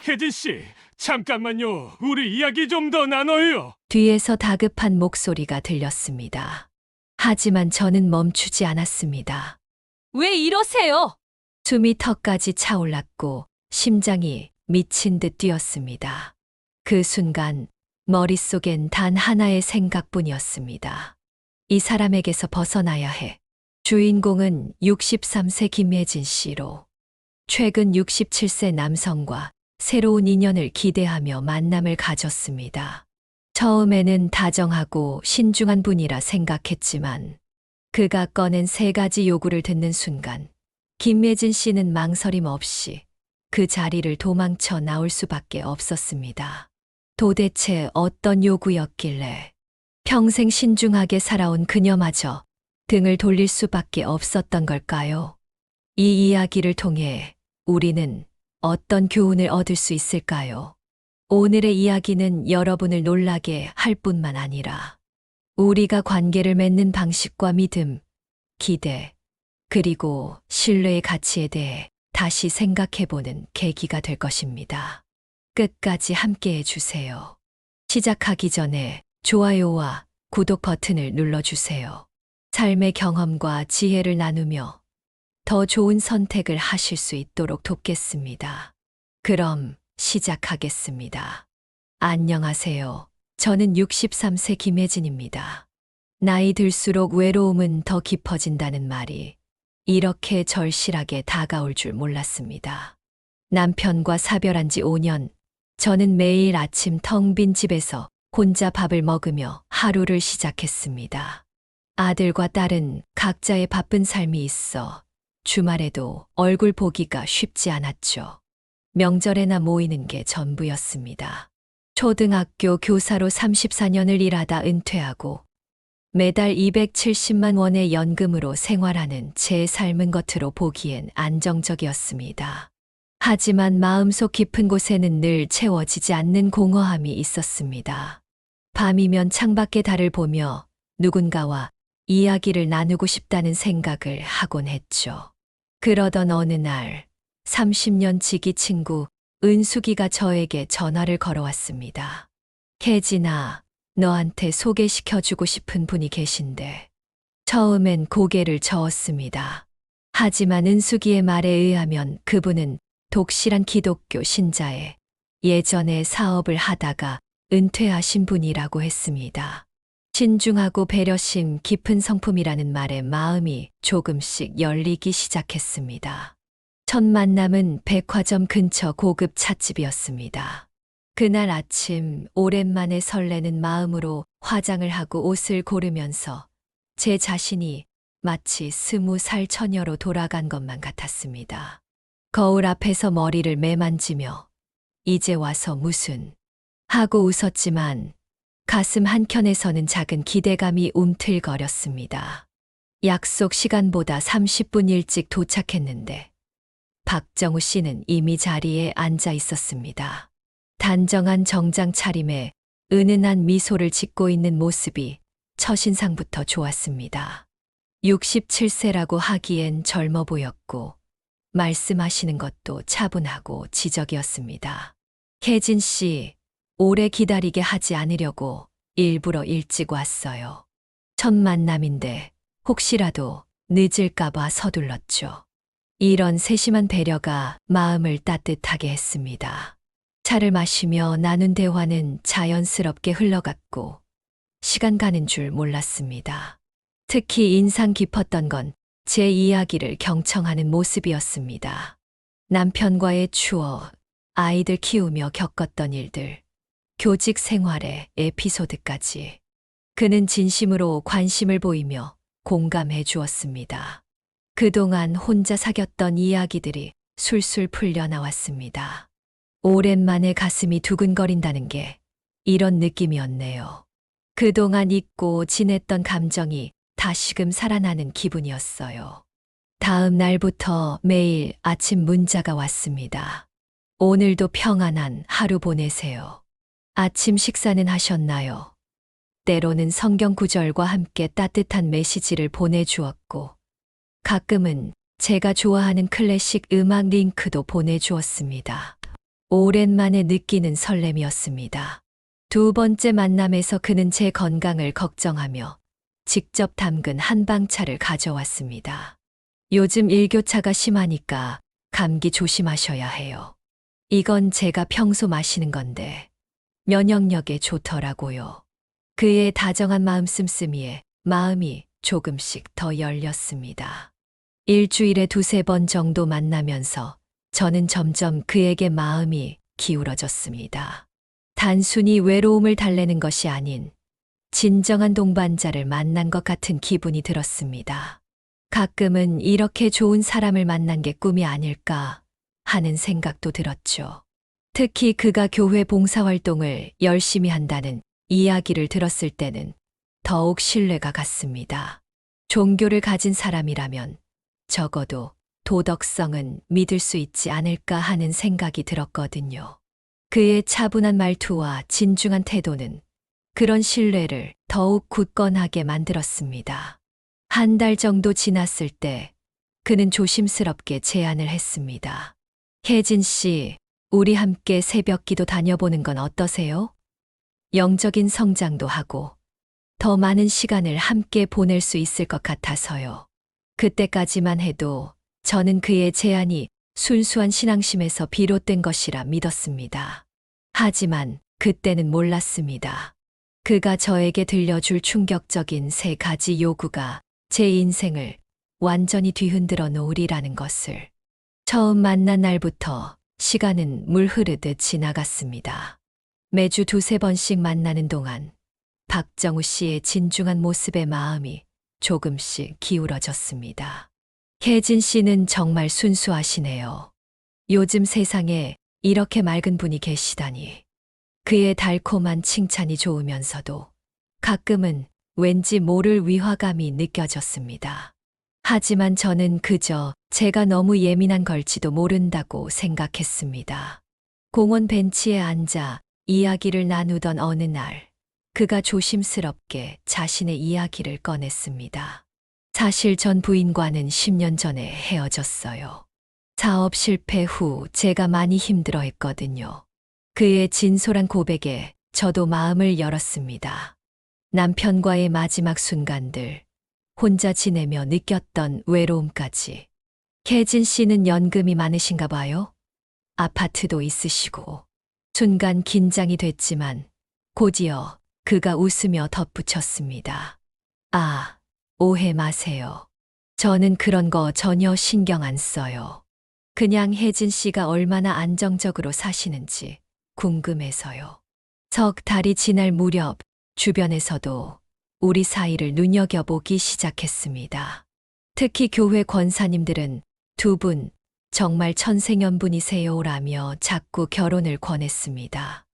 혜진 씨, 잠깐만요. 우리 이야기 좀 더 나눠요. 뒤에서 다급한 목소리가 들렸습니다. 하지만 저는 멈추지 않았습니다. 왜 이러세요? 숨이 턱까지 차올랐고 심장이 미친 듯 뛰었습니다. 그 순간 머릿속엔 단 하나의 생각뿐이었습니다. 이 사람에게서 벗어나야 해. 주인공은 63세 김혜진 씨로 최근 67세 남성과 새로운 인연을 기대하며 만남을 가졌습니다. 처음에는 다정하고 신중한 분이라 생각했지만 그가 꺼낸 3가지 요구를 듣는 순간 김예진 씨는 망설임 없이 그 자리를 도망쳐 나올 수밖에 없었습니다. 도대체 어떤 요구였길래 평생 신중하게 살아온 그녀마저 등을 돌릴 수밖에 없었던 걸까요? 이 이야기를 통해 우리는 어떤 교훈을 얻을 수 있을까요? 오늘의 이야기는 여러분을 놀라게 할 뿐만 아니라 우리가 관계를 맺는 방식과 믿음, 기대, 그리고 신뢰의 가치에 대해 다시 생각해보는 계기가 될 것입니다. 끝까지 함께해 주세요. 시작하기 전에 좋아요와 구독 버튼을 눌러주세요. 삶의 경험과 지혜를 나누며 더 좋은 선택을 하실 수 있도록 돕겠습니다. 그럼 시작하겠습니다. 안녕하세요. 저는 63세 김혜진입니다. 나이 들수록 외로움은 더 깊어진다는 말이 이렇게 절실하게 다가올 줄 몰랐습니다. 남편과 사별한 지 5년, 저는 매일 아침 텅 빈 집에서 혼자 밥을 먹으며 하루를 시작했습니다. 아들과 딸은 각자의 바쁜 삶이 있어 주말에도 얼굴 보기가 쉽지 않았죠. 명절에나 모이는 게 전부였습니다. 초등학교 교사로 34년을 일하다 은퇴하고 매달 270만 원의 연금으로 생활하는 제 삶은 겉으로 보기엔 안정적이었습니다. 하지만 마음속 깊은 곳에는 늘 채워지지 않는 공허함이 있었습니다. 밤이면 창밖의 달을 보며 누군가와 이야기를 나누고 싶다는 생각을 하곤 했죠. 그러던 어느 날 30년 지기 친구 은숙이가 저에게 전화를 걸어왔습니다. 혜진아, 너한테 소개시켜주고 싶은 분이 계신데. 처음엔 고개를 저었습니다. 하지만 은숙이의 말에 의하면 그분은 독실한 기독교 신자에 예전에 사업을 하다가 은퇴하신 분이라고 했습니다. 신중하고 배려심 깊은 성품이라는 말에 마음이 조금씩 열리기 시작했습니다. 첫 만남은 백화점 근처 고급 찻집이었습니다. 그날 아침 오랜만에 설레는 마음으로 화장을 하고 옷을 고르면서 제 자신이 마치 20살 처녀로 돌아간 것만 같았습니다. 거울 앞에서 머리를 매만지며 이제 와서 무슨 하고 웃었지만 가슴 한켠에서는 작은 기대감이 움틀거렸습니다. 약속 시간보다 30분 일찍 도착했는데 박정우 씨는 이미 자리에 앉아 있었습니다. 단정한 정장 차림에 은은한 미소를 짓고 있는 모습이 첫인상부터 좋았습니다. 67세라고 하기엔 젊어 보였고 말씀하시는 것도 차분하고 지적이었습니다. 혜진 씨, 오래 기다리게 하지 않으려고 일부러 일찍 왔어요. 첫 만남인데 혹시라도 늦을까봐 서둘렀죠. 이런 세심한 배려가 마음을 따뜻하게 했습니다. 차를 마시며 나눈 대화는 자연스럽게 흘러갔고 시간 가는 줄 몰랐습니다. 특히 인상 깊었던 건 제 이야기를 경청하는 모습이었습니다. 남편과의 추억, 아이들 키우며 겪었던 일들, 교직 생활의 에피소드까지. 그는 진심으로 관심을 보이며 공감해 주었습니다. 그동안 혼자 사귀었던 이야기들이 술술 풀려 나왔습니다. 오랜만에 가슴이 두근거린다는 게 이런 느낌이었네요. 그동안 잊고 지냈던 감정이 다시금 살아나는 기분이었어요. 다음 날부터 매일 아침 문자가 왔습니다. 오늘도 평안한 하루 보내세요. 아침 식사는 하셨나요? 때로는 성경 구절과 함께 따뜻한 메시지를 보내주었고, 가끔은 제가 좋아하는 클래식 음악 링크도 보내주었습니다. 오랜만에 느끼는 설렘이었습니다. 두 번째 만남에서 그는 제 건강을 걱정하며 직접 담근 한방차를 가져왔습니다. 요즘 일교차가 심하니까 감기 조심하셔야 해요. 이건 제가 평소 마시는 건데 면역력에 좋더라고요. 그의 다정한 마음 씀씀이에 마음이 조금씩 더 열렸습니다. 일주일에 두세 번 정도 만나면서 저는 점점 그에게 마음이 기울어졌습니다. 단순히 외로움을 달래는 것이 아닌 진정한 동반자를 만난 것 같은 기분이 들었습니다. 가끔은 이렇게 좋은 사람을 만난 게 꿈이 아닐까 하는 생각도 들었죠. 특히 그가 교회 봉사활동을 열심히 한다는 이야기를 들었을 때는 더욱 신뢰가 갔습니다. 종교를 가진 사람이라면 적어도 도덕성은 믿을 수 있지 않을까 하는 생각이 들었거든요. 그의 차분한 말투와 진중한 태도는 그런 신뢰를 더욱 굳건하게 만들었습니다. 한 달 정도 지났을 때 그는 조심스럽게 제안을 했습니다. 혜진 씨, 우리 함께 새벽 기도 다녀보는 건 어떠세요? 영적인 성장도 하고 더 많은 시간을 함께 보낼 수 있을 것 같아서요. 그때까지만 해도 저는 그의 제안이 순수한 신앙심에서 비롯된 것이라 믿었습니다. 하지만 그때는 몰랐습니다. 그가 저에게 들려줄 충격적인 3가지 요구가 제 인생을 완전히 뒤흔들어 놓으리라는 것을. 처음 만난 날부터 시간은 물 흐르듯 지나갔습니다. 매주 두세 번씩 만나는 동안 박정우 씨의 진중한 모습에 마음이 조금씩 기울어졌습니다. 혜진 씨는 정말 순수하시네요. 요즘 세상에 이렇게 맑은 분이 계시다니. 그의 달콤한 칭찬이 좋으면서도 가끔은 왠지 모를 위화감이 느껴졌습니다. 하지만 저는 그저 제가 너무 예민한 걸지도 모른다고 생각했습니다. 공원 벤치에 앉아 이야기를 나누던 어느 날, 그가 조심스럽게 자신의 이야기를 꺼냈습니다. 사실 전 부인과는 10년 전에 헤어졌어요. 사업 실패 후 제가 많이 힘들어 했거든요. 그의 진솔한 고백에 저도 마음을 열었습니다. 남편과의 마지막 순간들, 혼자 지내며 느꼈던 외로움까지. 혜진 씨는 연금이 많으신가 봐요? 아파트도 있으시고. 순간 긴장이 됐지만 곧이어 그가 웃으며 덧붙였습니다. 아, 오해 마세요. 저는 그런 거 전혀 신경 안 써요. 그냥 혜진 씨가 얼마나 안정적으로 사시는지 궁금해서요. 석 달이 지날 무렵 주변에서도 우리 사이를 눈여겨보기 시작했습니다. 특히 교회 권사님들은 두 분 정말 천생연분이세요라며 자꾸 결혼을 권했습니다.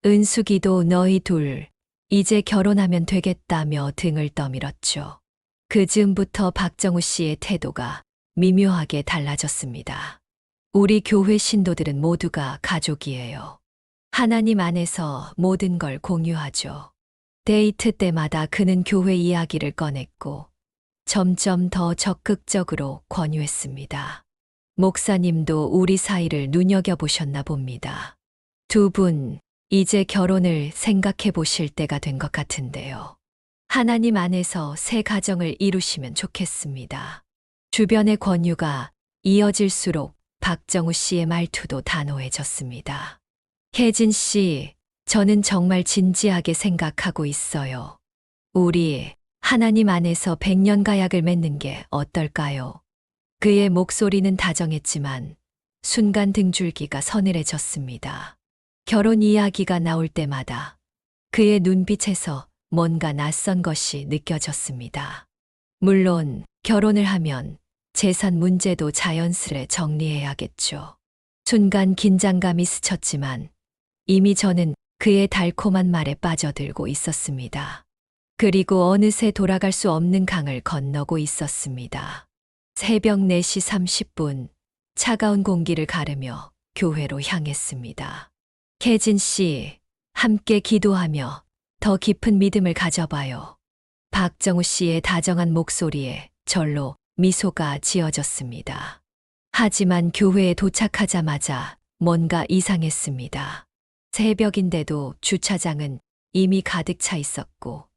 은숙이도 너희 둘 이제 결혼하면 되겠다며 등을 떠밀었죠. 그 즈음부터 박정우 씨의 태도가 미묘하게 달라졌습니다. 우리 교회 신도들은 모두가 가족이에요. 하나님 안에서 모든 걸 공유하죠. 데이트 때마다 그는 교회 이야기를 꺼냈고 점점 더 적극적으로 권유했습니다. 목사님도 우리 사이를 눈여겨보셨나 봅니다. 두 분 이제 결혼을 생각해 보실 때가 된 것 같은데요. 하나님 안에서 새 가정을 이루시면 좋겠습니다. 주변의 권유가 이어질수록 박정우 씨의 말투도 단호해졌습니다. 혜진 씨, 저는 정말 진지하게 생각하고 있어요. 우리 하나님 안에서 100년 가약을 맺는 게 어떨까요? 그의 목소리는 다정했지만 순간 등줄기가 서늘해졌습니다. 결혼 이야기가 나올 때마다 그의 눈빛에서 뭔가 낯선 것이 느껴졌습니다. 물론 결혼을 하면 재산 문제도 자연스레 정리해야겠죠. 순간 긴장감이 스쳤지만 이미 저는 그의 달콤한 말에 빠져들고 있었습니다. 그리고 어느새 돌아갈 수 없는 강을 건너고 있었습니다. 새벽 4시 30분, 차가운 공기를 가르며 교회로 향했습니다. 혜진 씨, 함께 기도하며 더 깊은 믿음을 가져봐요. 박정우 씨의 다정한 목소리에 절로 미소가 지어졌습니다. 하지만 교회에 도착하자마자 뭔가 이상했습니다. 새벽인데도 주차장은 이미 가득 차 있었고,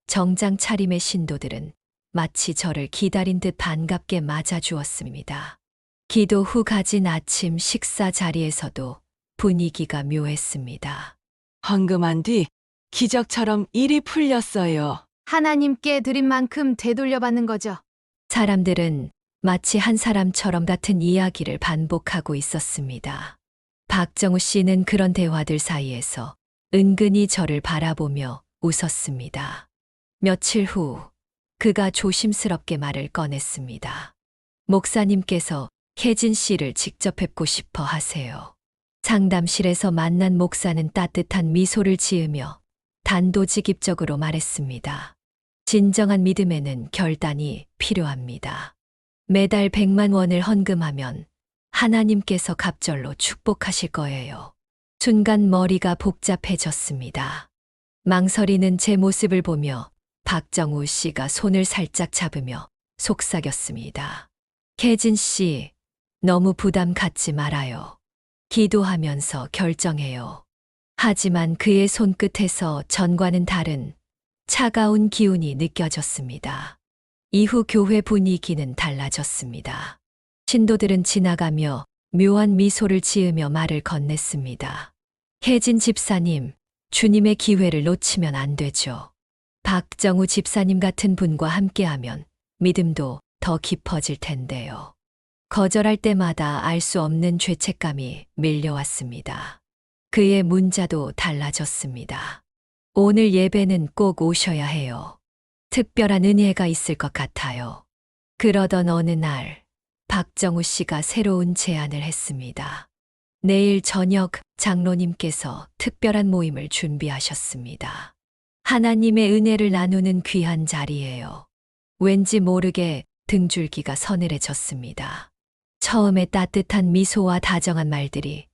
정장 차림의 신도들은 마치 저를 기다린 듯 반갑게 맞아주었습니다. 기도 후 가진 아침 식사 자리에서도 분위기가 묘했습니다. 헌금한 뒤 기적처럼 일이 풀렸어요. 하나님께 드린 만큼 되돌려받는 거죠. 사람들은 마치 한 사람처럼 같은 이야기를 반복하고 있었습니다. 박정우 씨는 그런 대화들 사이에서 은근히 저를 바라보며 웃었습니다. 며칠 후 그가 조심스럽게 말을 꺼냈습니다. 목사님께서 혜진 씨를 직접 뵙고 싶어 하세요. 상담실에서 만난 목사는 따뜻한 미소를 지으며 단도직입적으로 말했습니다. 진정한 믿음에는 결단이 필요합니다. 매달 100만 원을 헌금하면 하나님께서 갑절로 축복하실 거예요. 순간 머리가 복잡해졌습니다. 망설이는 제 모습을 보며 박정우 씨가 손을 살짝 잡으며 속삭였습니다. 혜진 씨, 너무 부담 갖지 말아요. 기도하면서 결정해요. 하지만 그의 손끝에서 전과는 다른 차가운 기운이 느껴졌습니다. 이후 교회 분위기는 달라졌습니다. 신도들은 지나가며 묘한 미소를 지으며 말을 건넸습니다. 혜진 집사님, 주님의 기회를 놓치면 안 되죠. 박정우 집사님 같은 분과 함께하면 믿음도 더 깊어질 텐데요. 거절할 때마다 알 수 없는 죄책감이 밀려왔습니다. 그의 문자도 달라졌습니다. 오늘 예배는 꼭 오셔야 해요. 특별한 은혜가 있을 것 같아요. 그러던 어느 날, 박정우 씨가 새로운 제안을 했습니다. 내일 저녁 장로님께서 특별한 모임을 준비하셨습니다. 하나님의 은혜를 나누는 귀한 자리예요. 왠지 모르게 등줄기가 서늘해졌습니다. 처음에 따뜻한 미소와 다정한 말들이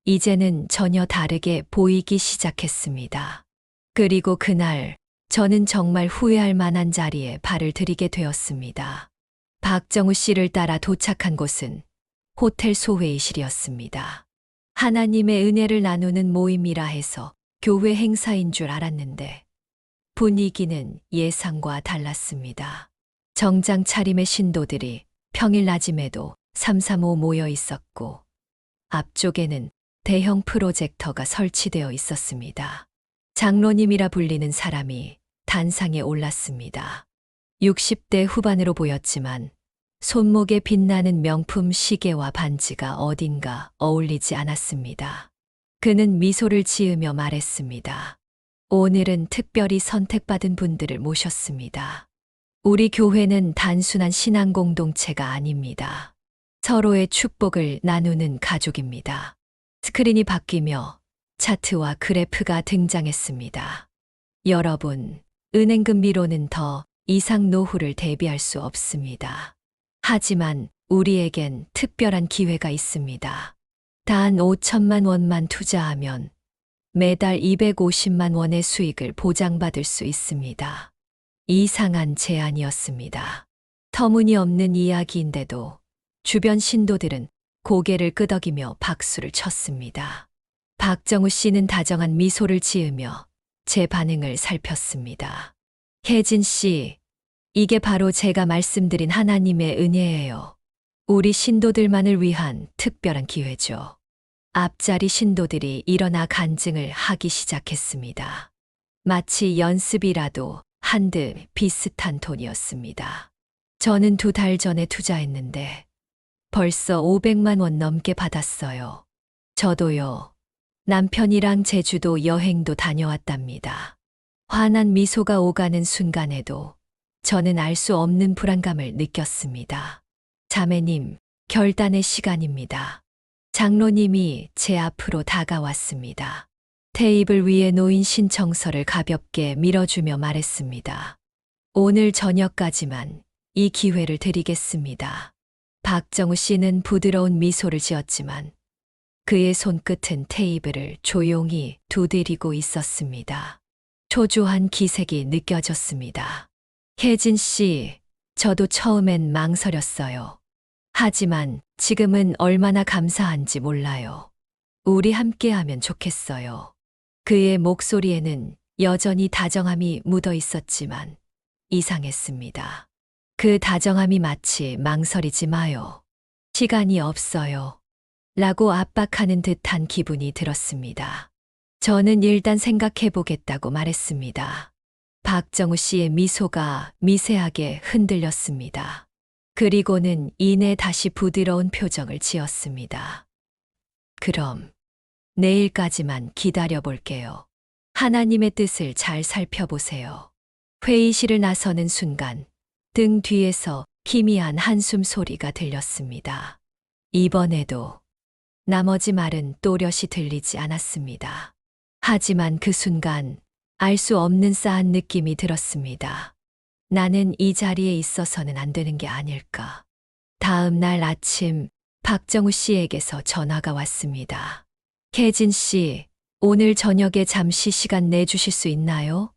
이제는 전혀 다르게 보이기 시작했습니다. 그리고 그날 저는 정말 후회할 만한 자리에 발을 들이게 되었습니다. 박정우 씨를 따라 도착한 곳은 호텔 소회의실이었습니다. 하나님의 은혜를 나누는 모임이라 해서 교회 행사인 줄 알았는데 분위기는 예상과 달랐습니다. 정장 차림의 신도들이 평일 낮임에도 삼삼오오 모여 있었고 앞쪽에는 대형 프로젝터가 설치되어 있었습니다. 장로님이라 불리는 사람이 단상에 올랐습니다. 60대 후반으로 보였지만 손목에 빛나는 명품 시계와 반지가 어딘가 어울리지 않았습니다. 그는 미소를 지으며 말했습니다. 오늘은 특별히 선택받은 분들을 모셨습니다. 우리 교회는 단순한 신앙 공동체가 아닙니다. 서로의 축복을 나누는 가족입니다. 스크린이 바뀌며 차트와 그래프가 등장했습니다. 여러분, 은행금 미로는 더 이상 노후를 대비할 수 없습니다. 하지만 우리에겐 특별한 기회가 있습니다. 단 5천만 원만 투자하면 매달 250만 원의 수익을 보장받을 수 있습니다. 이상한 제안이었습니다. 터무니없는 이야기인데도 주변 신도들은 고개를 끄덕이며 박수를 쳤습니다. 박정우 씨는 다정한 미소를 지으며 제 반응을 살폈습니다. 혜진 씨, 이게 바로 제가 말씀드린 하나님의 은혜예요. 우리 신도들만을 위한 특별한 기회죠. 앞자리 신도들이 일어나 간증을 하기 시작했습니다. 마치 연습이라도 한 듯 비슷한 톤이었습니다. 저는 2달 전에 투자했는데 벌써 500만 원 넘게 받았어요. 저도요. 남편이랑 제주도 여행도 다녀왔답니다. 환한 미소가 오가는 순간에도 저는 알 수 없는 불안감을 느꼈습니다. 자매님, 결단의 시간입니다. 장로님이 제 앞으로 다가왔습니다. 테이블 위에 놓인 신청서를 가볍게 밀어주며 말했습니다. 오늘 저녁까지만 이 기회를 드리겠습니다. 박정우 씨는 부드러운 미소를 지었지만 그의 손끝은 테이블을 조용히 두드리고 있었습니다. 초조한 기색이 느껴졌습니다. 혜진 씨, 저도 처음엔 망설였어요. 하지만 지금은 얼마나 감사한지 몰라요. 우리 함께하면 좋겠어요. 그의 목소리에는 여전히 다정함이 묻어 있었지만 이상했습니다. 그 다정함이 마치 망설이지 마요. 시간이 없어요. 라고 압박하는 듯한 기분이 들었습니다. 저는 일단 생각해 보겠다고 말했습니다. 박정우 씨의 미소가 미세하게 흔들렸습니다. 그리고는 이내 다시 부드러운 표정을 지었습니다. 그럼 내일까지만 기다려 볼게요. 하나님의 뜻을 잘 살펴보세요. 회의실을 나서는 순간 등 뒤에서 기미한 한숨 소리가 들렸습니다. 이번에도 나머지 말은 또렷이 들리지 않았습니다. 하지만 그 순간 알 수 없는 싸한 느낌이 들었습니다. 나는 이 자리에 있어서는 안 되는 게 아닐까. 다음 날 아침 박정우 씨에게서 전화가 왔습니다. 혜진 씨, 오늘 저녁에 잠시 시간 내주실 수 있나요?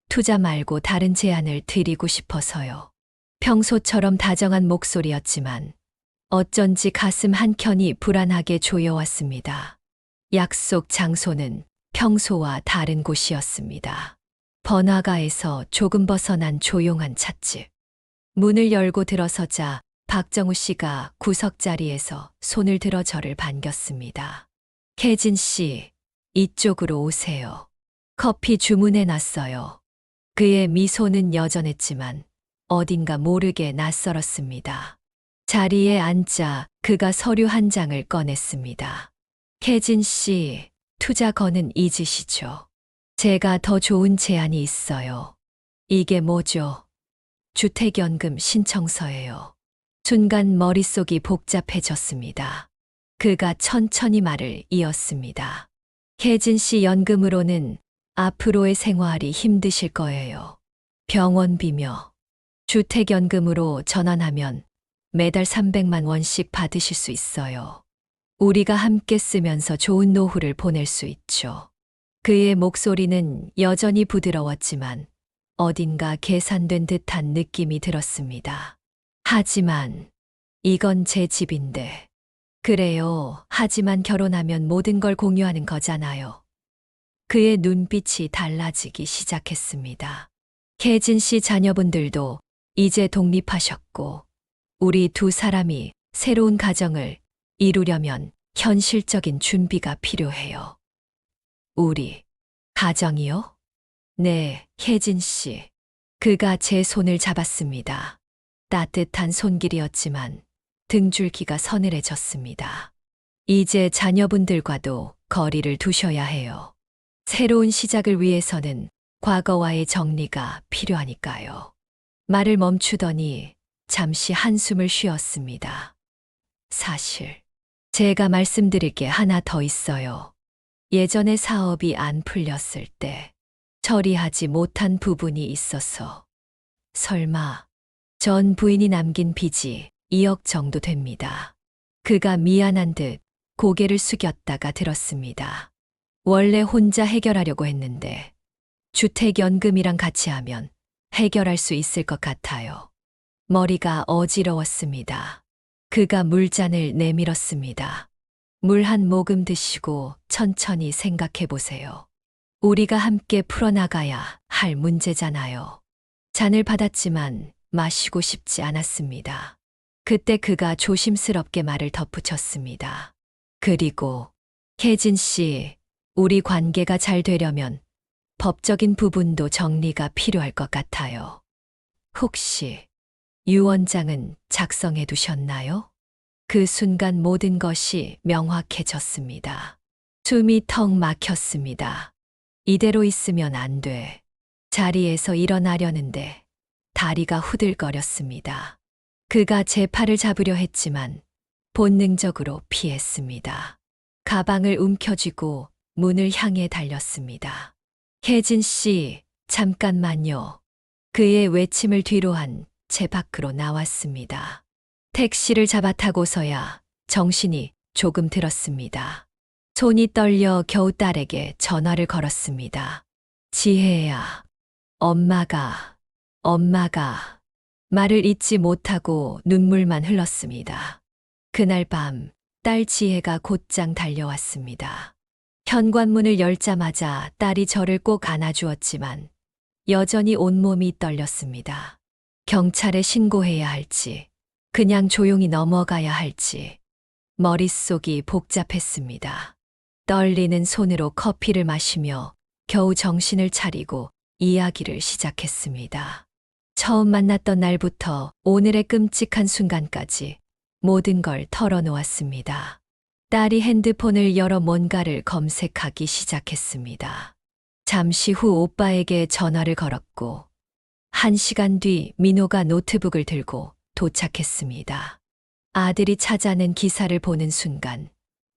투자 말고 다른 제안을 드리고 싶어서요. 평소처럼 다정한 목소리였지만 어쩐지 가슴 한켠이 불안하게 조여왔습니다. 약속 장소는 평소와 다른 곳이었습니다. 번화가에서 조금 벗어난 조용한 찻집. 문을 열고 들어서자 박정우 씨가 구석자리에서 손을 들어 저를 반겼습니다. 혜진 씨, 이쪽으로 오세요. 커피 주문해 놨어요. 그의 미소는 여전했지만 어딘가 모르게 낯설었습니다. 자리에 앉자 그가 서류 한 장을 꺼냈습니다. 혜진 씨, 투자 건은 잊으시죠? 제가 더 좋은 제안이 있어요. 이게 뭐죠? 주택연금 신청서예요. 순간 머릿속이 복잡해졌습니다. 그가 천천히 말을 이었습니다. 혜진 씨 연금으로는 앞으로의 생활이 힘드실 거예요. 병원비며 주택연금으로 전환하면 매달 300만 원씩 받으실 수 있어요. 우리가 함께 쓰면서 좋은 노후를 보낼 수 있죠. 그의 목소리는 여전히 부드러웠지만 어딘가 계산된 듯한 느낌이 들었습니다. 하지만 이건 제 집인데. 그래요. 하지만 결혼하면 모든 걸 공유하는 거잖아요. 그의 눈빛이 달라지기 시작했습니다. 혜진 씨 자녀분들도 이제 독립하셨고 우리 두 사람이 새로운 가정을 이루려면 현실적인 준비가 필요해요. 우리 가정이요? 네, 혜진 씨. 그가 제 손을 잡았습니다. 따뜻한 손길이었지만 등줄기가 서늘해졌습니다. 이제 자녀분들과도 거리를 두셔야 해요. 새로운 시작을 위해서는 과거와의 정리가 필요하니까요. 말을 멈추더니 잠시 한숨을 쉬었습니다. 사실 제가 말씀드릴 게 하나 더 있어요. 예전에 사업이 안 풀렸을 때 처리하지 못한 부분이 있어서. 설마 전 부인이 남긴 빚이 2억 정도 됩니다. 그가 미안한 듯 고개를 숙였다가 들었습니다. 원래 혼자 해결하려고 했는데 주택연금이랑 같이 하면 해결할 수 있을 것 같아요. 머리가 어지러웠습니다. 그가 물잔을 내밀었습니다. 물 한 모금 드시고 천천히 생각해 보세요. 우리가 함께 풀어나가야 할 문제잖아요. 잔을 받았지만 마시고 싶지 않았습니다. 그때 그가 조심스럽게 말을 덧붙였습니다. 그리고 혜진 씨, 우리 관계가 잘 되려면 법적인 부분도 정리가 필요할 것 같아요. 혹시 유언장은 작성해 두셨나요? 그 순간 모든 것이 명확해졌습니다. 숨이 턱 막혔습니다. 이대로 있으면 안 돼. 자리에서 일어나려는데 다리가 후들거렸습니다. 그가 제 팔을 잡으려 했지만 본능적으로 피했습니다. 가방을 움켜쥐고 문을 향해 달렸습니다. 혜진 씨, 잠깐만요. 그의 외침을 뒤로한 제 밖으로 나왔습니다. 택시를 잡아 타고서야 정신이 조금 들었습니다. 손이 떨려 겨우 딸에게 전화를 걸었습니다. 지혜야, 엄마가 말을 잇지 못하고 눈물만 흘렀습니다. 그날 밤 딸 지혜가 곧장 달려왔습니다. 현관문을 열자마자 딸이 저를 꼭 안아주었지만 여전히 온몸이 떨렸습니다. 경찰에 신고해야 할지, 그냥 조용히 넘어가야 할지, 머릿속이 복잡했습니다. 떨리는 손으로 커피를 마시며 겨우 정신을 차리고 이야기를 시작했습니다. 처음 만났던 날부터 오늘의 끔찍한 순간까지 모든 걸 털어놓았습니다. 딸이 핸드폰을 열어 뭔가를 검색하기 시작했습니다. 잠시 후 오빠에게 전화를 걸었고, 1시간 뒤 민호가 노트북을 들고 도착했습니다. 아들이 찾아낸 기사를 보는 순간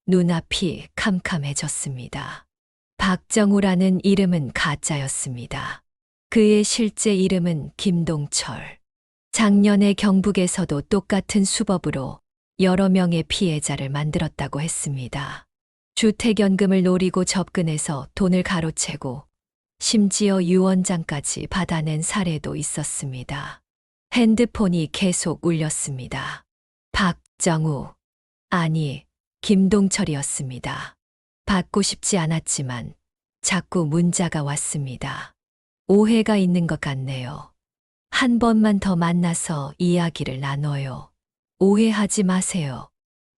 눈앞이 캄캄해졌습니다. 박정우라는 이름은 가짜였습니다. 그의 실제 이름은 김동철. 작년에 경북에서도 똑같은 수법으로 여러 명의 피해자를 만들었다고 했습니다. 주택연금을 노리고 접근해서 돈을 가로채고 심지어 유언장까지 받아낸 사례도 있었습니다. 핸드폰이 계속 울렸습니다. 박정우, 아니, 김동철이었습니다. 받고 싶지 않았지만 자꾸 문자가 왔습니다. 오해가 있는 것 같네요. 한 번만 더 만나서 이야기를 나눠요. 오해하지 마세요.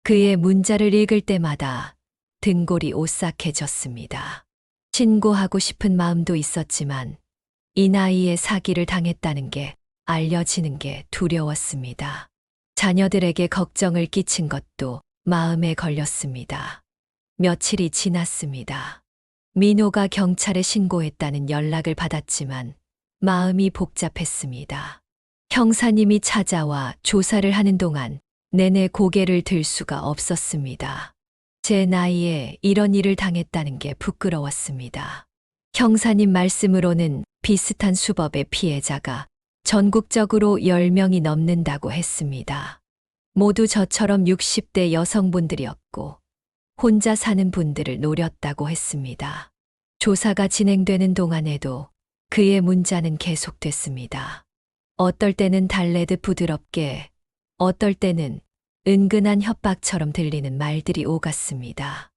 그의 문자를 읽을 때마다 등골이 오싹해졌습니다. 신고하고 싶은 마음도 있었지만 이 나이에 사기를 당했다는 게 알려지는 게 두려웠습니다. 자녀들에게 걱정을 끼친 것도 마음에 걸렸습니다. 며칠이 지났습니다. 민호가 경찰에 신고했다는 연락을 받았지만 마음이 복잡했습니다. 형사님이 찾아와 조사를 하는 동안 내내 고개를 들 수가 없었습니다. 제 나이에 이런 일을 당했다는 게 부끄러웠습니다. 형사님 말씀으로는 비슷한 수법의 피해자가 전국적으로 10명이 넘는다고 했습니다. 모두 저처럼 60대 여성분들이었고 혼자 사는 분들을 노렸다고 했습니다. 조사가 진행되는 동안에도 그의 문자는 계속됐습니다. 어떨 때는 달래듯 부드럽게, 어떨 때는 은근한 협박처럼 들리는 말들이 오갔습니다.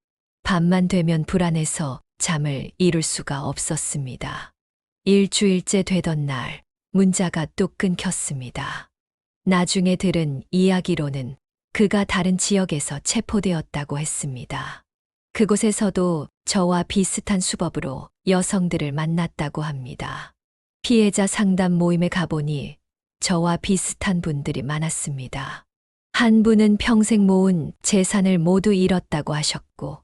밤만 되면 불안해서 잠을 이룰 수가 없었습니다. 일주일째 되던 날, 문자가 뚝 끊겼습니다. 나중에 들은 이야기로는 그가 다른 지역에서 체포되었다고 했습니다. 그곳에서도 저와 비슷한 수법으로 여성들을 만났다고 합니다. 피해자 상담 모임에 가보니 저와 비슷한 분들이 많았습니다. 한 분은 평생 모은 재산을 모두 잃었다고 하셨고,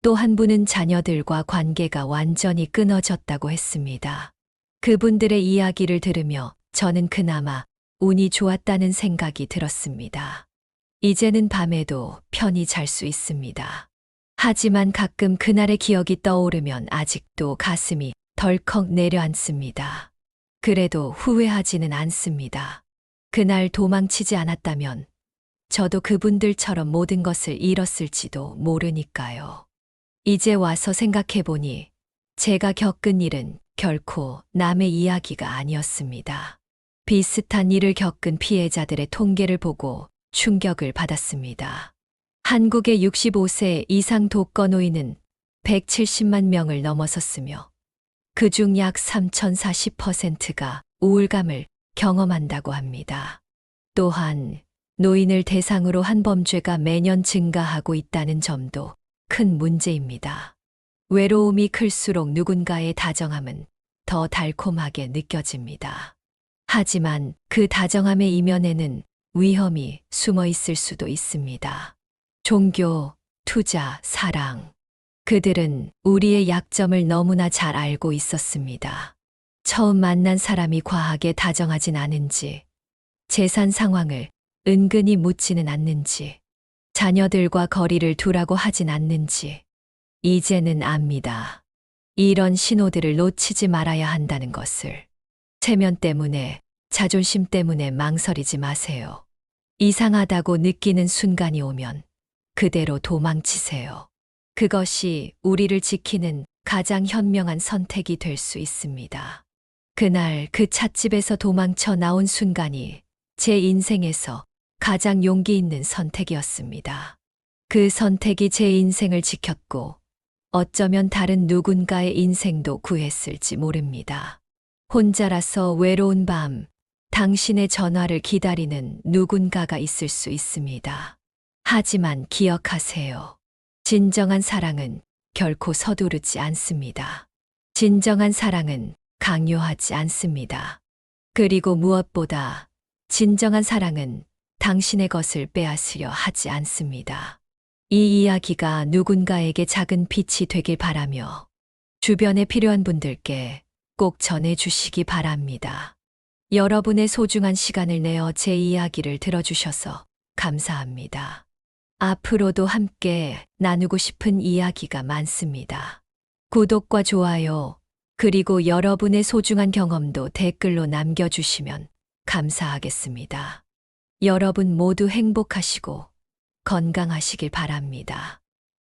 또 한 분은 자녀들과 관계가 완전히 끊어졌다고 했습니다. 그분들의 이야기를 들으며 저는 그나마 운이 좋았다는 생각이 들었습니다. 이제는 밤에도 편히 잘 수 있습니다. 하지만 가끔 그날의 기억이 떠오르면 아직도 가슴이 덜컥 내려앉습니다. 그래도 후회하지는 않습니다. 그날 도망치지 않았다면 저도 그분들처럼 모든 것을 잃었을지도 모르니까요. 이제 와서 생각해보니 제가 겪은 일은 결코 남의 이야기가 아니었습니다. 비슷한 일을 겪은 피해자들의 통계를 보고 충격을 받았습니다. 한국의 65세 이상 독거 노인은 170만 명을 넘어섰으며 그중 약 3,040%가 우울감을 경험한다고 합니다. 또한 노인을 대상으로 한 범죄가 매년 증가하고 있다는 점도 큰 문제입니다. 외로움이 클수록 누군가의 다정함은 더 달콤하게 느껴집니다. 하지만 그 다정함의 이면에는 위험이 숨어 있을 수도 있습니다. 종교, 투자, 사랑. 그들은 우리의 약점을 너무나 잘 알고 있었습니다. 처음 만난 사람이 과하게 다정하진 않은지, 재산 상황을 은근히 묻지는 않는지, 자녀들과 거리를 두라고 하진 않는지, 이제는 압니다. 이런 신호들을 놓치지 말아야 한다는 것을. 체면 때문에, 자존심 때문에 망설이지 마세요. 이상하다고 느끼는 순간이 오면 그대로 도망치세요. 그것이 우리를 지키는 가장 현명한 선택이 될 수 있습니다. 그날 그 찻집에서 도망쳐 나온 순간이 제 인생에서 가장 용기 있는 선택이었습니다. 그 선택이 제 인생을 지켰고 어쩌면 다른 누군가의 인생도 구했을지 모릅니다. 혼자라서 외로운 밤, 당신의 전화를 기다리는 누군가가 있을 수 있습니다. 하지만 기억하세요. 진정한 사랑은 결코 서두르지 않습니다. 진정한 사랑은 강요하지 않습니다. 그리고 무엇보다 진정한 사랑은 당신의 것을 빼앗으려 하지 않습니다. 이 이야기가 누군가에게 작은 빛이 되길 바라며 주변에 필요한 분들께 꼭 전해주시기 바랍니다. 여러분의 소중한 시간을 내어 제 이야기를 들어주셔서 감사합니다. 앞으로도 함께 나누고 싶은 이야기가 많습니다. 구독과 좋아요, 그리고 여러분의 소중한 경험도 댓글로 남겨주시면 감사하겠습니다. 여러분 모두 행복하시고 건강하시길 바랍니다.